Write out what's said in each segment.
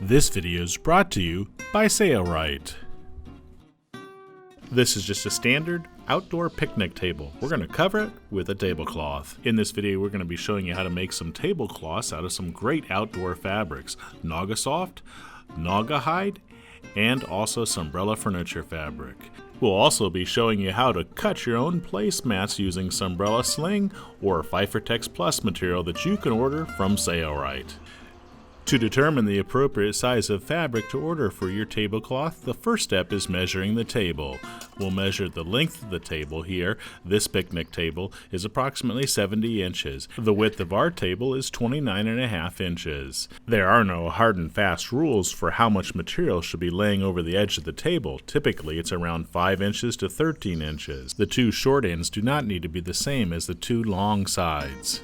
This video is brought to you by Sailrite. This is just a standard outdoor picnic table. We're going to cover it with a tablecloth. In this video, we're going to be showing you how to make some tablecloths out of some great outdoor fabrics. Nauga Soft, Naugahyde, and also Sunbrella furniture fabric. We'll also be showing you how to cut your own placemats using Sunbrella Sling or Fifertex Plus material that you can order from Sailrite. To determine the appropriate size of fabric to order for your tablecloth, the first step is measuring the table. We'll measure the length of the table here. This picnic table is approximately 70 inches. The width of our table is 29.5 inches. There are no hard and fast rules for how much material should be laying over the edge of the table. Typically, it's around 5 inches to 13 inches. The two short ends do not need to be the same as the two long sides.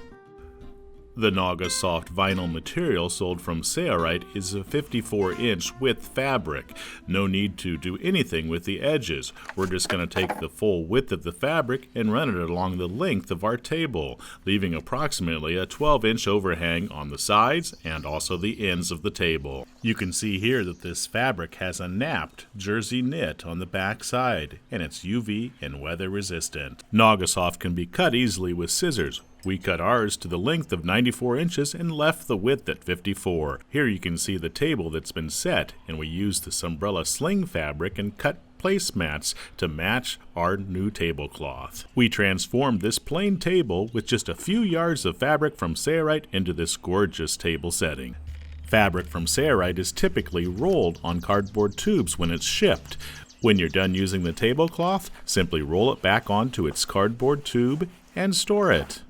The Nauga Soft vinyl material sold from Sailrite is a 54-inch width fabric. No need to do anything with the edges. We're just going to take the full width of the fabric and run it along the length of our table, leaving approximately a 12-inch overhang on the sides and also the ends of the table. You can see here that this fabric has a napped jersey knit on the back side, and it's UV and weather resistant. Nauga Soft can be cut easily with scissors. We cut ours to the length of 94 inches and left the width at 54. Here you can see the table that's been set, and we used the Sunbrella Sling fabric and cut placemats to match our new tablecloth. We transformed this plain table with just a few yards of fabric from Sailrite into this gorgeous table setting. Fabric from Sailrite is typically rolled on cardboard tubes when it's shipped. When you're done using the tablecloth, simply roll it back onto its cardboard tube and store it.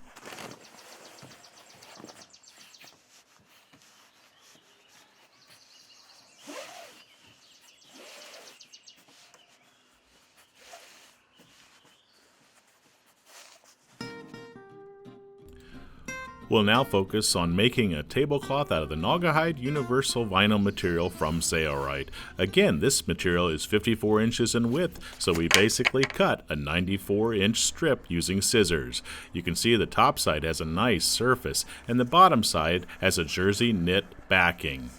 We'll now focus on making a tablecloth out of the Naugahyde universal vinyl material from Sailrite. Again, this material is 54 inches in width, so we basically cut a 94-inch strip using scissors. You can see the top side has a nice surface, and the bottom side has a jersey knit backing.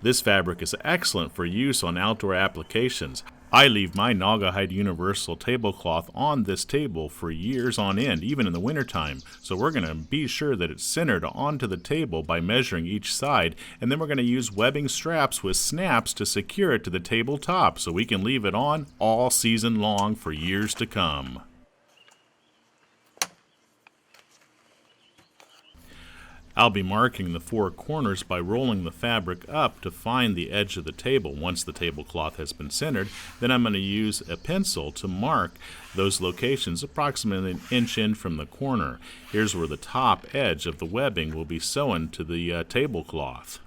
This fabric is excellent for use on outdoor applications. I leave my Naugahyde universal tablecloth on this table for years on end, even in the wintertime. So we're going to be sure that it's centered onto the table by measuring each side, and then we're going to use webbing straps with snaps to secure it to the tabletop so we can leave it on all season long for years to come. I'll be marking the four corners by rolling the fabric up to find the edge of the table. Once the tablecloth has been centered, then I'm going to use a pencil to mark those locations approximately an inch in from the corner. Here's where the top edge of the webbing will be sewn to the tablecloth.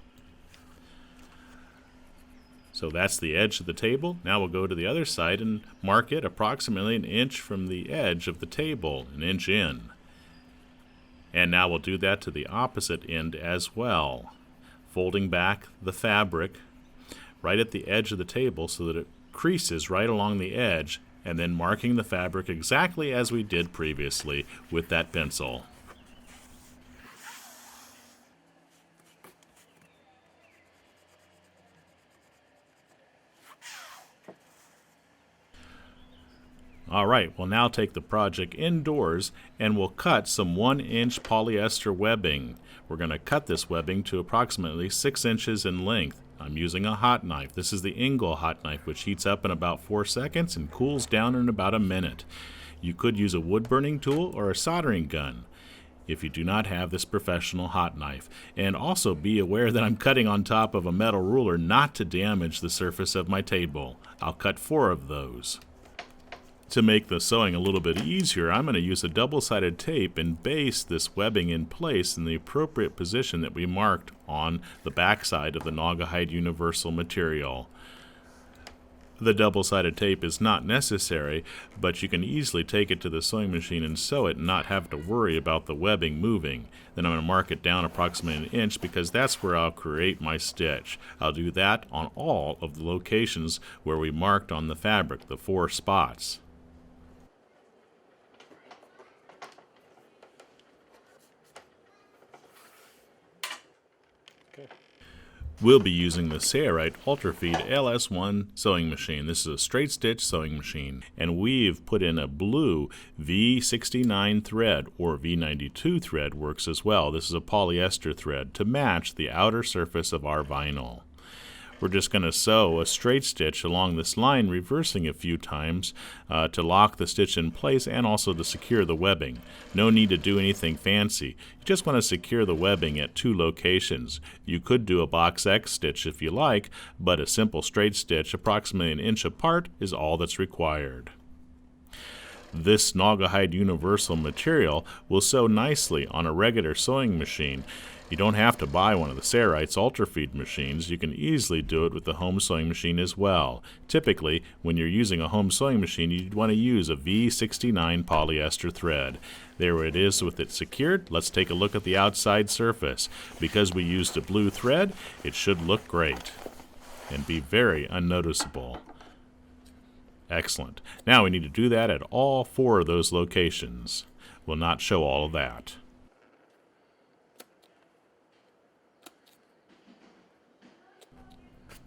So that's the edge of the table. Now we'll go to the other side and mark it approximately an inch from the edge of the table, an inch in. And now we'll do that to the opposite end as well, folding back the fabric right at the edge of the table so that it creases right along the edge, and then marking the fabric exactly as we did previously with that pencil. Alright, we'll now take the project indoors and we'll cut some 1-inch polyester webbing. We're going to cut this webbing to approximately 6 inches in length. I'm using a Hotknife. This is the Engel Hotknife, which heats up in about 4 seconds and cools down in about a minute. You could use a wood burning tool or a soldering gun if you do not have this professional Hotknife. And also be aware that I'm cutting on top of a metal ruler not to damage the surface of my table. I'll cut 4 of those. To make the sewing a little bit easier, I'm going to use a double-sided tape and baste this webbing in place in the appropriate position that we marked on the backside of the Naugahyde universal material. The double-sided tape is not necessary, but you can easily take it to the sewing machine and sew it and not have to worry about the webbing moving. Then I'm going to mark it down approximately an inch because that's where I'll create my stitch. I'll do that on all of the locations where we marked on the fabric, the 4 spots. We'll be using the Sailrite Ultrafeed LS1 sewing machine. This is a straight stitch sewing machine, and we've put in a blue V69 thread, or V92 thread works as well. This is a polyester thread to match the outer surface of our vinyl. We're just going to sew a straight stitch along this line, reversing a few times to lock the stitch in place and also to secure the webbing. No need to do anything fancy. You just want to secure the webbing at 2 locations. You could do a box X stitch if you like, but a simple straight stitch approximately 1 inch apart is all that's required. This Naugahyde universal material will sew nicely on a regular sewing machine. You don't have to buy one of the Sailrite's Ultrafeed machines. You can easily do it with the home sewing machine as well. Typically, when you're using a home sewing machine, you'd want to use a V69 polyester thread. There it is with it secured. Let's take a look at the outside surface. Because we used a blue thread, it should look great and be very unnoticeable. Excellent. Now we need to do that at all 4 of those locations. We'll not show all of that.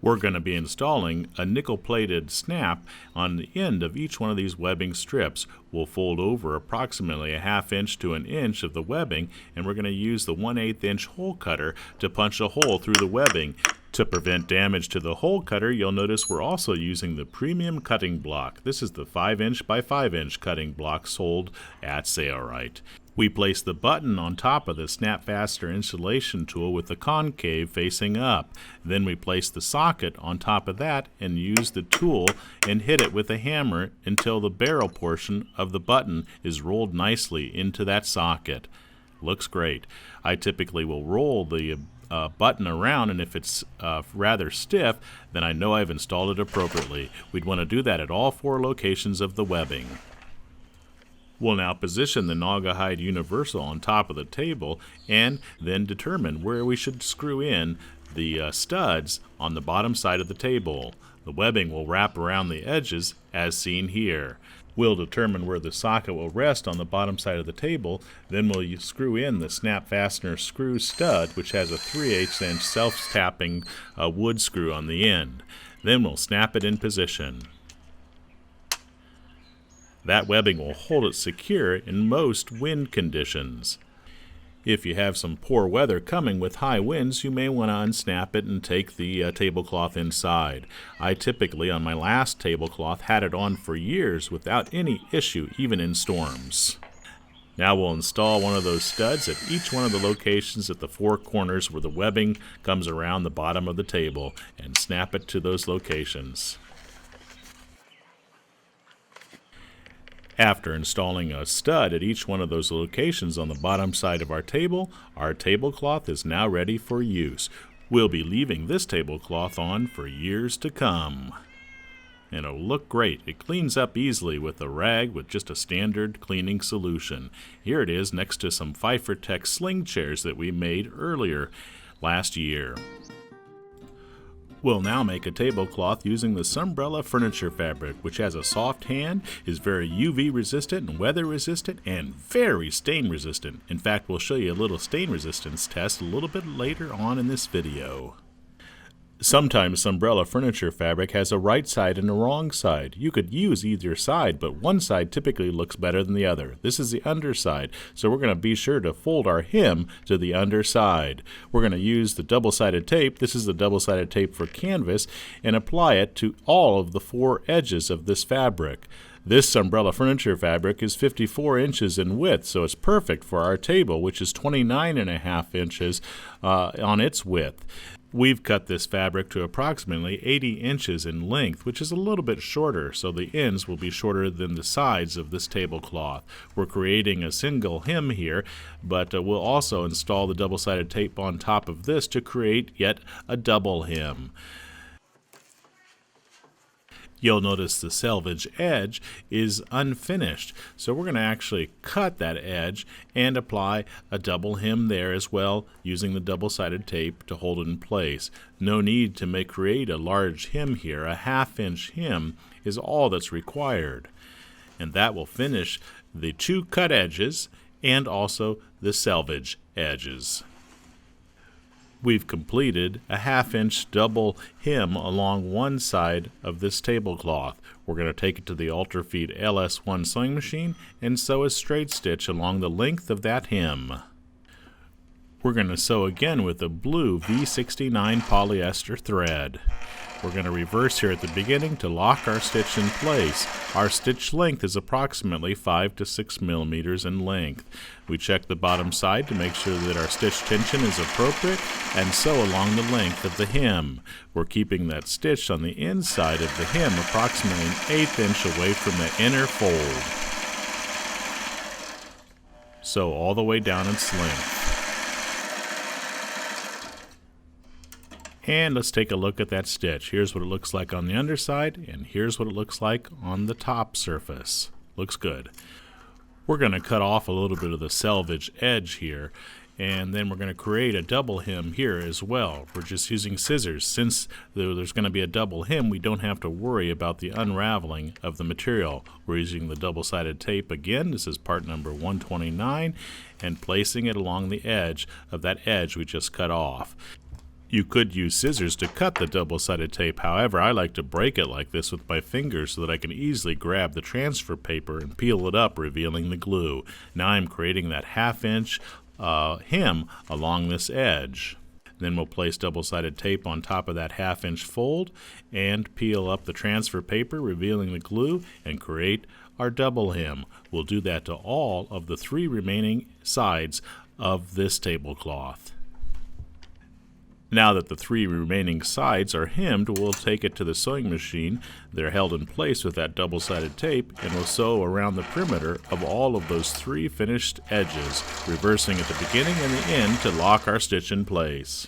We're going to be installing a nickel-plated snap on the end of each one of these webbing strips. We'll fold over approximately a 1/2 inch to 1 inch of the webbing, and we're going to use the 1/8 inch hole cutter to punch a hole through the webbing. To prevent damage to the hole cutter, you'll notice we're also using the premium cutting block. This is the 5 inch by 5 inch cutting block sold at Sailrite. We place the button on top of the snap fastener installation tool with the concave facing up. Then we place the socket on top of that and use the tool and hit it with a hammer until the barrel portion of the button is rolled nicely into that socket. Looks great. I typically will roll the button around, and if it's rather stiff, then I know I've installed it appropriately. We'd want to do that at all 4 locations of the webbing. We'll now position the Naugahyde universal on top of the table and then determine where we should screw in the studs on the bottom side of the table. The webbing will wrap around the edges as seen here. We'll determine where the socket will rest on the bottom side of the table, then we'll screw in the snap fastener screw stud, which has a 3/8 inch self-tapping wood screw on the end. Then we'll snap it in position. That webbing will hold it secure in most wind conditions. If you have some poor weather coming with high winds, you may want to unsnap it and take the tablecloth inside. I typically, on my last tablecloth, had it on for years without any issue, even in storms. Now we'll install one of those studs at each one of the locations at the 4 corners where the webbing comes around the bottom of the table and snap it to those locations. After installing a stud at each one of those locations on the bottom side of our tablecloth is now ready for use. We'll be leaving this tablecloth on for years to come. And it'll look great. It cleans up easily with a rag with just a standard cleaning solution. Here it is next to some Pfeiffer Tech Sling chairs that we made earlier last year. We'll now make a tablecloth using the Sunbrella furniture fabric, which has a soft hand, is very UV resistant and weather resistant, and very stain resistant. In fact, we'll show you a little stain resistance test a little bit later on in this video. Sometimes Sunbrella furniture fabric has a right side and a wrong side. You could use either side, but one side typically looks better than the other. This is the underside, so we're going to be sure to fold our hem to the underside. We're going to use the double-sided tape. This is the double-sided tape for canvas, and apply it to all of the 4 edges of this fabric. This Sunbrella furniture fabric is 54 inches in width, so it's perfect for our table, which is 29.5 inches on its width. We've cut this fabric to approximately 80 inches in length, which is a little bit shorter, so the ends will be shorter than the sides of this tablecloth. We're creating a single hem here, but we'll also install the double-sided tape on top of this to create yet a double hem. You'll notice the selvage edge is unfinished, so we're going to actually cut that edge and apply a double hem there as well, using the double-sided tape to hold it in place. No need to create a large hem here. A 1/2 inch hem is all that's required, and that will finish the 2 cut edges and also the selvage edges. We've completed a 1/2-inch double hem along one side of this tablecloth. We're going to take it to the Ultrafeed LS1 sewing machine and sew a straight stitch along the length of that hem. We're going to sew again with a blue V69 polyester thread. We're going to reverse here at the beginning to lock our stitch in place. Our stitch length is approximately 5 to 6 millimeters in length. We check the bottom side to make sure that our stitch tension is appropriate and sew along the length of the hem. We're keeping that stitch on the inside of the hem approximately 1/8 inch away from the inner fold. Sew all the way down its length. And let's take a look at that stitch. Here's what it looks like on the underside, and here's what it looks like on the top surface. Looks good. We're going to cut off a little bit of the selvage edge here, and then we're going to create a double hem here as well. We're just using scissors. Since there's going to be a double hem, we don't have to worry about the unraveling of the material. We're using the double-sided tape again. This is part number 129, and placing it along the edge of that edge we just cut off. You could use scissors to cut the double-sided tape. However, I like to break it like this with my fingers so that I can easily grab the transfer paper and peel it up, revealing the glue. Now I'm creating that 1/2-inch hem along this edge. Then we'll place double-sided tape on top of that 1/2-inch fold and peel up the transfer paper, revealing the glue, and create our double hem. We'll do that to all of the 3 remaining sides of this tablecloth. Now that the 3 remaining sides are hemmed, we'll take it to the sewing machine. They're held in place with that double-sided tape, and we'll sew around the perimeter of all of those 3 finished edges, reversing at the beginning and the end to lock our stitch in place.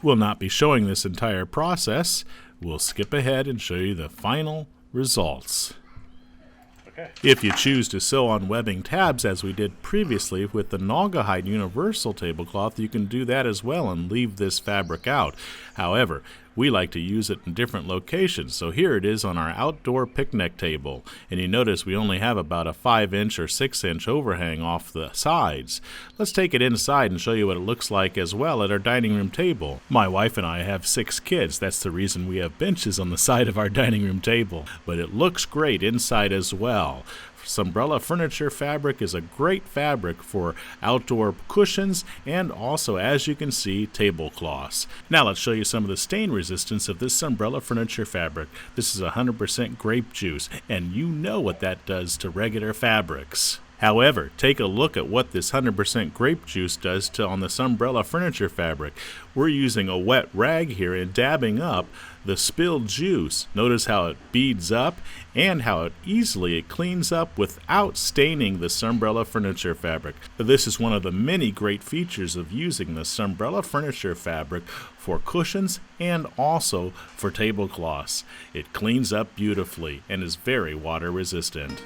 We'll not be showing this entire process. We'll skip ahead and show you the final results. If you choose to sew on webbing tabs as we did previously with the Naugahyde universal tablecloth, you can do that as well and leave this fabric out. However, we like to use it in different locations, so here it is on our outdoor picnic table, and you notice we only have about a 5-inch or 6-inch overhang off the sides. Let's take it inside and show you what it looks like as well at our dining room table. My wife and I have 6 kids. That's the reason we have benches on the side of our dining room table, but it looks great inside as well. Sunbrella furniture fabric is a great fabric for outdoor cushions and also, as you can see, tablecloths. Now let's show you some of the stain resistance of this Sunbrella furniture fabric. This is 100% grape juice, and you know what that does to regular fabrics. However, take a look at what this 100% grape juice does on the Sunbrella furniture fabric. We're using a wet rag here and dabbing up the spilled juice. Notice how it beads up and how easily it cleans up without staining the Sunbrella furniture fabric. This is one of the many great features of using the Sunbrella furniture fabric for cushions and also for tablecloths. It cleans up beautifully and is very water resistant.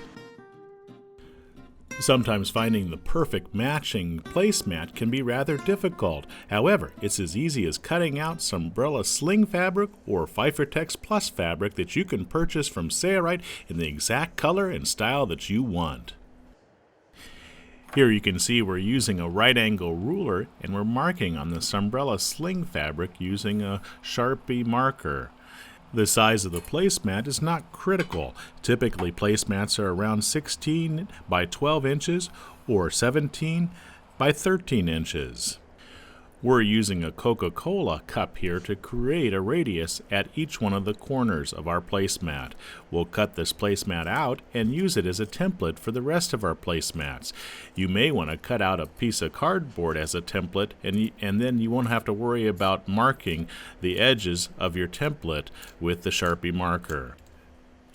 Sometimes finding the perfect matching placemat can be rather difficult. However, it's as easy as cutting out Sunbrella Sling fabric or Fifertex Plus fabric that you can purchase from Sailrite in the exact color and style that you want. Here you can see we're using a right angle ruler and we're marking on the Sunbrella Sling fabric using a Sharpie marker. The size of the placemat is not critical. Typically, placemats are around 16 by 12 inches or 17 by 13 inches. We're using a Coca-Cola cup here to create a radius at each one of the corners of our placemat. We'll cut this placemat out and use it as a template for the rest of our placemats. You may want to cut out a piece of cardboard as a template, and then you won't have to worry about marking the edges of your template with the Sharpie marker.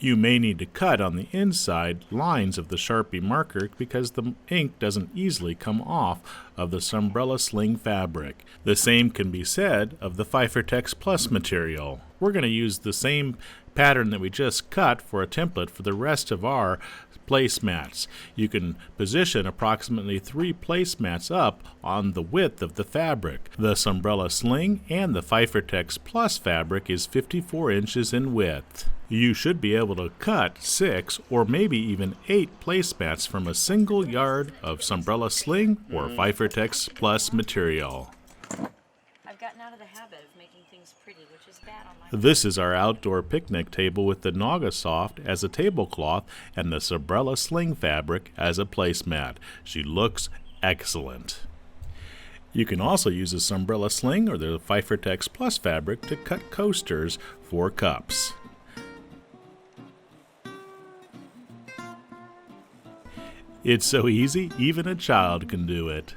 You may need to cut on the inside lines of the Sharpie marker because the ink doesn't easily come off of the Sunbrella Sling fabric. The same can be said of the Fifertex Plus material. We're going to use the same pattern that we just cut for a template for the rest of our placemats. You can position approximately 3 placemats up on the width of the fabric. The Sunbrella Sling and the Fifertex Plus fabric is 54 inches in width. You should be able to cut 6 or maybe even 8 placemats from a single yard of Sunbrella Sling or Fastener Plus material. I've gotten out of the habit of making things pretty, which is bad on my This is our outdoor picnic table with the Nauga Soft as a tablecloth and the Sunbrella Sling fabric as a placemat. She looks excellent. You can also use the Sunbrella Sling or the Fastener Plus fabric to cut coasters for cups. It's so easy, even a child can do it.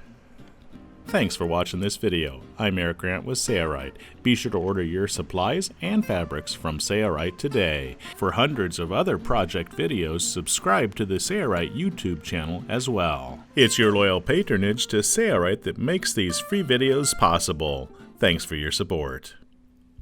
Thanks for watching this video. I'm Eric Grant with Sailrite. Be sure to order your supplies and fabrics from Sailrite today. For hundreds of other project videos, subscribe to the Sailrite YouTube channel as well. It's your loyal patronage to Sailrite that makes these free videos possible. Thanks for your support.